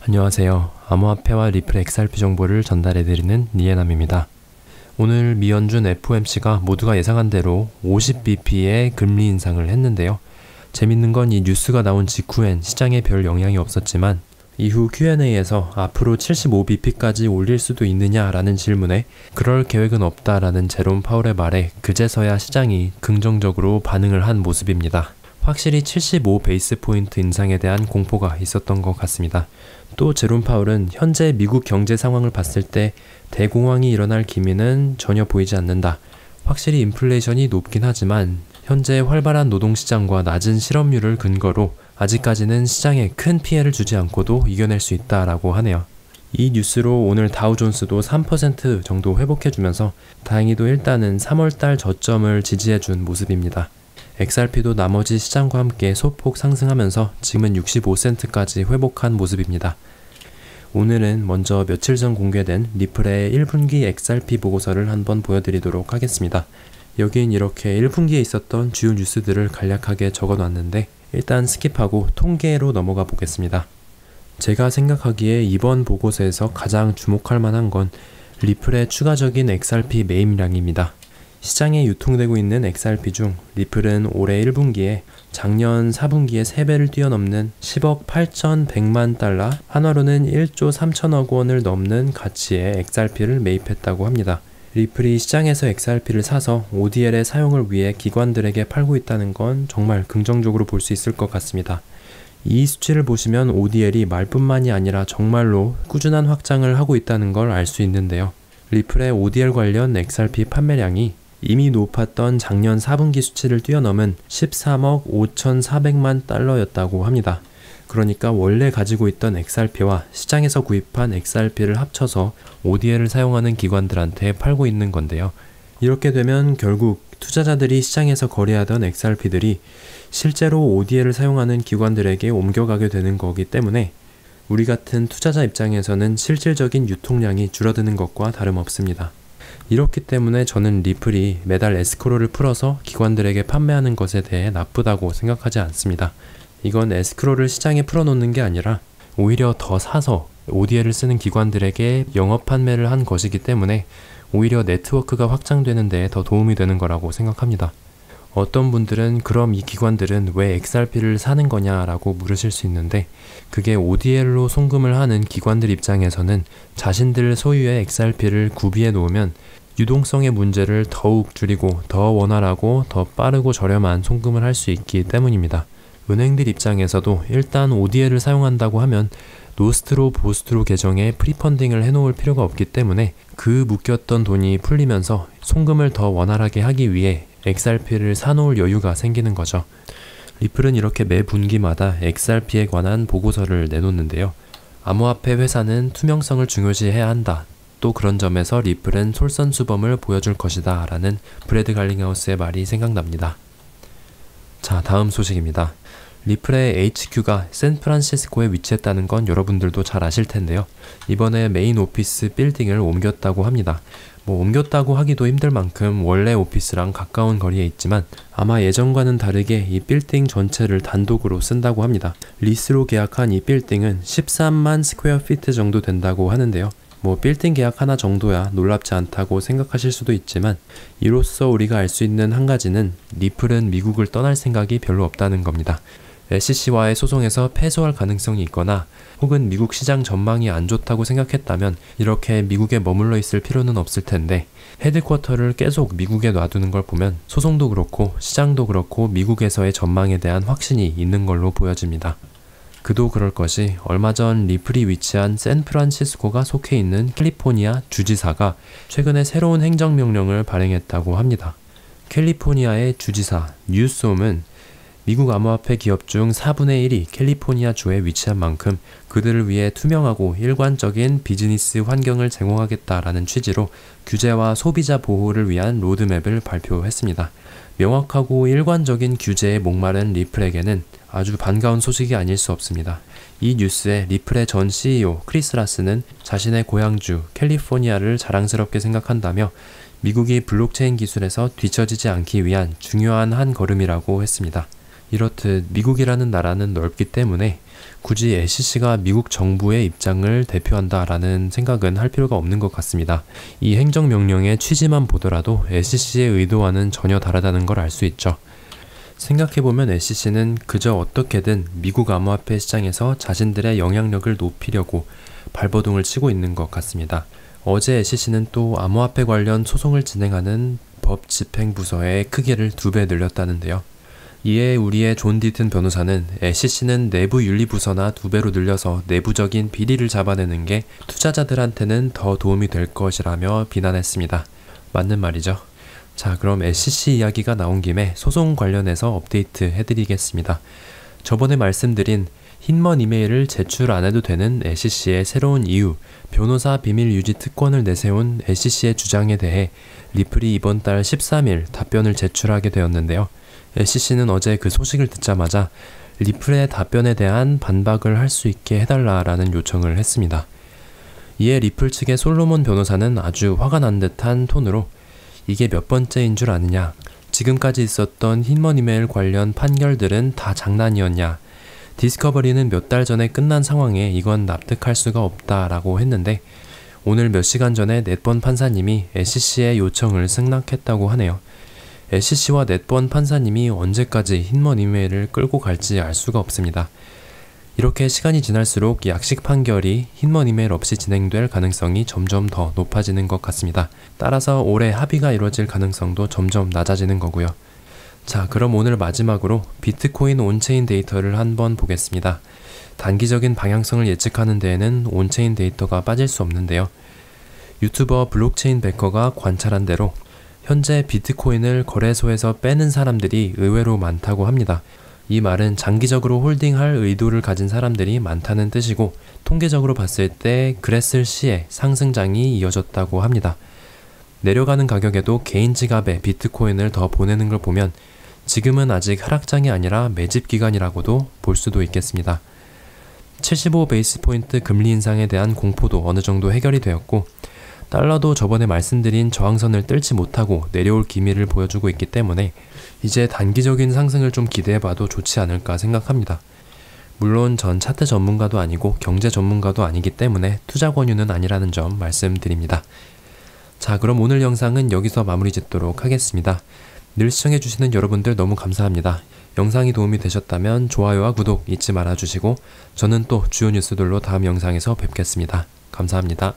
안녕하세요. 암호화폐와 리플의 XRP 정보를 전달해드리는 니에남입니다. 오늘 미연준 FOMC가 모두가 예상한 대로 50bp의 금리 인상을 했는데요. 재밌는 건 이 뉴스가 나온 직후엔 시장에 별 영향이 없었지만 이후 Q&A에서 앞으로 75bp까지 올릴 수도 있느냐라는 질문에 그럴 계획은 없다라는 제롬 파월의 말에 그제서야 시장이 긍정적으로 반응을 한 모습입니다. 확실히 75 베이스 포인트 인상에 대한 공포가 있었던 것 같습니다. 또 제롬 파월은 현재 미국 경제 상황을 봤을 때 대공황이 일어날 기미는 전혀 보이지 않는다. 확실히 인플레이션이 높긴 하지만 현재 활발한 노동시장과 낮은 실업률을 근거로 아직까지는 시장에 큰 피해를 주지 않고도 이겨낼 수 있다라고 하네요. 이 뉴스로 오늘 다우존스도 3% 정도 회복해주면서 다행히도 일단은 3월달 저점을 지지해준 모습입니다. XRP도 나머지 시장과 함께 소폭 상승하면서 지금은 65센트까지 회복한 모습입니다. 오늘은 먼저 며칠 전 공개된 리플의 1분기 XRP 보고서를 한번 보여드리도록 하겠습니다. 여긴 이렇게 1분기에 있었던 주요 뉴스들을 간략하게 적어놨는데 일단 스킵하고 통계로 넘어가 보겠습니다. 제가 생각하기에 이번 보고서에서 가장 주목할 만한 건 리플의 추가적인 XRP 매입량입니다. 시장에 유통되고 있는 XRP 중 리플은 올해 1분기에 작년 4분기에 3배를 뛰어넘는 10억 8,100만 달러, 한화로는 1조 3천억 원을 넘는 가치의 XRP를 매입했다고 합니다. 리플이 시장에서 XRP를 사서 ODL의 사용을 위해 기관들에게 팔고 있다는 건 정말 긍정적으로 볼 수 있을 것 같습니다. 이 수치를 보시면 ODL이 말뿐만이 아니라 정말로 꾸준한 확장을 하고 있다는 걸 알 수 있는데요. 리플의 ODL 관련 XRP 판매량이 이미 높았던 작년 4분기 수치를 뛰어넘은 13억 5,400만 달러였다고 합니다. 그러니까 원래 가지고 있던 XRP와 시장에서 구입한 XRP를 합쳐서 ODL을 사용하는 기관들한테 팔고 있는 건데요. 이렇게 되면 결국 투자자들이 시장에서 거래하던 XRP들이 실제로 ODL을 사용하는 기관들에게 옮겨가게 되는 거기 때문에 우리 같은 투자자 입장에서는 실질적인 유통량이 줄어드는 것과 다름없습니다. 이렇기 때문에 저는 리플이 매달 에스크로를 풀어서 기관들에게 판매하는 것에 대해 나쁘다고 생각하지 않습니다. 이건 에스크로를 시장에 풀어놓는 게 아니라 오히려 더 사서 ODL을 쓰는 기관들에게 영업 판매를 한 것이기 때문에 오히려 네트워크가 확장되는 데에 더 도움이 되는 거라고 생각합니다. 어떤 분들은 그럼 이 기관들은 왜 XRP를 사는 거냐라고 물으실 수 있는데 그게 ODL로 송금을 하는 기관들 입장에서는 자신들 소유의 XRP를 구비해 놓으면 유동성의 문제를 더욱 줄이고 더 원활하고 더 빠르고 저렴한 송금을 할 수 있기 때문입니다. 은행들 입장에서도 일단 ODL을 사용한다고 하면 노스트로 보스트로 계정에 프리펀딩을 해놓을 필요가 없기 때문에 그 묶였던 돈이 풀리면서 송금을 더 원활하게 하기 위해 XRP를 사놓을 여유가 생기는 거죠. 리플은 이렇게 매 분기마다 XRP에 관한 보고서를 내놓는데요. 암호화폐 회사는 투명성을 중요시해야 한다. 또 그런 점에서 리플은 솔선수범을 보여줄 것이다 라는 브래드 갈링하우스의 말이 생각납니다. 자, 다음 소식입니다. 리플의 HQ가 샌프란시스코에 위치했다는 건 여러분들도 잘 아실 텐데요. 이번에 메인 오피스 빌딩을 옮겼다고 합니다. 옮겼다고 하기도 힘들 만큼 원래 오피스랑 가까운 거리에 있지만 아마 예전과는 다르게 이 빌딩 전체를 단독으로 쓴다고 합니다. 리스로 계약한 이 빌딩은 13만 스퀘어 피트 정도 된다고 하는데요. 빌딩 계약 하나 정도야 놀랍지 않다고 생각하실 수도 있지만 이로써 우리가 알 수 있는 한 가지는 리플은 미국을 떠날 생각이 별로 없다는 겁니다. SEC와의 소송에서 패소할 가능성이 있거나 혹은 미국 시장 전망이 안 좋다고 생각했다면 이렇게 미국에 머물러 있을 필요는 없을 텐데 헤드쿼터를 계속 미국에 놔두는 걸 보면 소송도 그렇고 시장도 그렇고 미국에서의 전망에 대한 확신이 있는 걸로 보여집니다. 그도 그럴 것이 얼마 전 리플이 위치한 샌프란시스코가 속해 있는 캘리포니아 주지사가 최근에 새로운 행정명령을 발행했다고 합니다. 캘리포니아의 주지사 뉴솜은 미국 암호화폐 기업 중 4분의 1이 캘리포니아 주에 위치한 만큼 그들을 위해 투명하고 일관적인 비즈니스 환경을 제공하겠다라는 취지로 규제와 소비자 보호를 위한 로드맵을 발표했습니다. 명확하고 일관적인 규제에 목마른 리플에게는 아주 반가운 소식이 아닐 수 없습니다. 이 뉴스에 리플의 전 CEO 크리스 라스는 자신의 고향주 캘리포니아를 자랑스럽게 생각한다며 미국이 블록체인 기술에서 뒤처지지 않기 위한 중요한 한 걸음이라고 했습니다. 이렇듯 미국이라는 나라는 넓기 때문에 굳이 SCC가 미국 정부의 입장을 대표한다라는 생각은 할 필요가 없는 것 같습니다. 이 행정명령의 취지만 보더라도 SCC의 의도와는 전혀 다르다는 걸 알 수 있죠. 생각해보면 SCC는 그저 어떻게든 미국 암호화폐 시장에서 자신들의 영향력을 높이려고 발버둥을 치고 있는 것 같습니다. 어제 SCC는 또 암호화폐 관련 소송을 진행하는 법집행부서의 크기를 2배 늘렸다는데요. 이에 우리의 존 디튼 변호사는 SCC는 내부 윤리부서나 2배로 늘려서 내부적인 비리를 잡아내는 게 투자자들한테는 더 도움이 될 것이라며 비난했습니다. 맞는 말이죠. 자, 그럼 SCC 이야기가 나온 김에 소송 관련해서 업데이트 해드리겠습니다. 저번에 말씀드린 흰먼 이메일을 제출 안 해도 되는 SCC의 새로운 이유, 변호사 비밀 유지 특권을 내세운 SCC의 주장에 대해 리플이 이번 달 13일 답변을 제출하게 되었는데요. SCC는 어제 그 소식을 듣자마자 리플의 답변에 대한 반박을 할 수 있게 해달라라는 요청을 했습니다. 이에 리플 측의 솔로몬 변호사는 아주 화가 난 듯한 톤으로 이게 몇 번째인 줄 아느냐, 지금까지 있었던 흰먼 이메일 관련 판결들은 다 장난이었냐, 디스커버리는 몇 달 전에 끝난 상황에 이건 납득할 수가 없다라고 했는데 오늘 몇 시간 전에 넷번 판사님이 SCC의 요청을 승낙했다고 하네요. SCC와 넷번 판사님이 언제까지 흰먼 이메일을 끌고 갈지 알 수가 없습니다. 이렇게 시간이 지날수록 약식 판결이 흰먼 이메일 없이 진행될 가능성이 점점 더 높아지는 것 같습니다. 따라서 올해 합의가 이루어질 가능성도 점점 낮아지는 거고요. 자, 그럼 오늘 마지막으로 비트코인 온체인 데이터를 한번 보겠습니다. 단기적인 방향성을 예측하는 데에는 온체인 데이터가 빠질 수 없는데요. 유튜버 블록체인 베커가 관찰한 대로 현재 비트코인을 거래소에서 빼는 사람들이 의외로 많다고 합니다. 이 말은 장기적으로 홀딩할 의도를 가진 사람들이 많다는 뜻이고 통계적으로 봤을 때 그랬을 시에 상승장이 이어졌다고 합니다. 내려가는 가격에도 개인 지갑에 비트코인을 더 보내는 걸 보면 지금은 아직 하락장이 아니라 매집 기간이라고도 볼 수도 있겠습니다. 75 베이스 포인트 금리 인상에 대한 공포도 어느 정도 해결이 되었고 달러도 저번에 말씀드린 저항선을 뚫지 못하고 내려올 기미를 보여주고 있기 때문에 이제 단기적인 상승을 좀 기대해봐도 좋지 않을까 생각합니다. 물론 전 차트 전문가도 아니고 경제 전문가도 아니기 때문에 투자 권유는 아니라는 점 말씀드립니다. 자, 그럼 오늘 영상은 여기서 마무리 짓도록 하겠습니다. 늘 시청해주시는 여러분들 너무 감사합니다. 영상이 도움이 되셨다면 좋아요와 구독 잊지 말아주시고 저는 또 주요 뉴스들로 다음 영상에서 뵙겠습니다. 감사합니다.